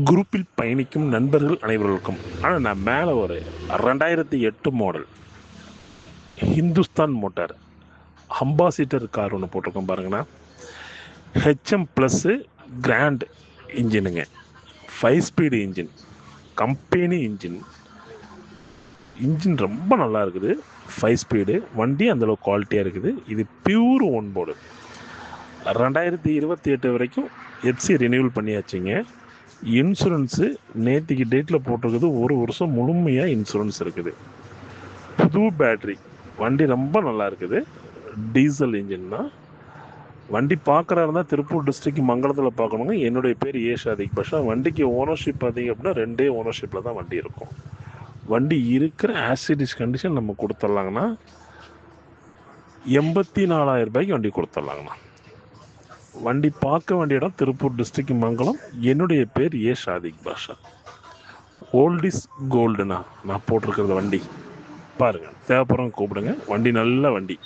குரூப்பில் பயணிக்கும் நண்பர்கள் அனைவர்களுக்கும். ஆனால் நான் மேலே ஒரு 2008 model Hindustan Motor Ambassador car ஒன்று போட்டிருக்கோம் பாருங்கண்ணா. ஹெச்எம் ப்ளஸ்ஸு கிராண்ட் இன்ஜினுங்க, 5 ஸ்பீடு இன்ஜின், கம்பெனி இன்ஜின் ரொம்ப நல்லா இருக்குது. 5 ஸ்பீடு வண்டி அந்தளவு குவாலிட்டியாக இருக்குது. இது பியூர் ஓன் போர்டு. 2028 வரைக்கும் எஃப்சி ரினியூவல் பண்ணியாச்சுங்க. இன்சூரன்ஸு நேற்றுக்கு டேட்டில் போட்டிருக்குது. 1 வருஷம் முழுமையாக இன்சூரன்ஸ் இருக்குது. புது பேட்ரி, வண்டி ரொம்ப நல்லா இருக்குது. டீசல் இன்ஜின் தான். வண்டி பார்க்குறா இருந்தால் திருப்பூர் டிஸ்ட்ரிக்ட் மங்களத்தில் பார்க்கணுங்க. என்னுடைய பேர் ஏ ஷாதிக் பாஷா. வண்டிக்கு ஓனர்ஷிப் பார்த்திங்க அப்படின்னா 2 ஓனர்ஷிப்பில் தான் வண்டி இருக்கும். வண்டி இருக்கிற ஆசிடிஸ் கண்டிஷன் நம்ம கொடுத்துட்லாங்கண்ணா. 84,000 ரூபாய்க்கு வண்டி கொடுத்துட்லாங்கண்ணா. வண்டி பார்க்க வேண்டிய இடம் திருப்பூர் டிஸ்ட்ரிக்ட் மங்களம். என்னுடைய பேர் ஏ ஷாதிக் பாஷா. ஓல்ட் இஸ் கோல்டுண்ணா நான் போட்டிருக்கிறது வண்டி பாருங்கள். தேவைப்படுறவங்க கூப்பிடுங்க. வண்டி நல்ல வண்டி.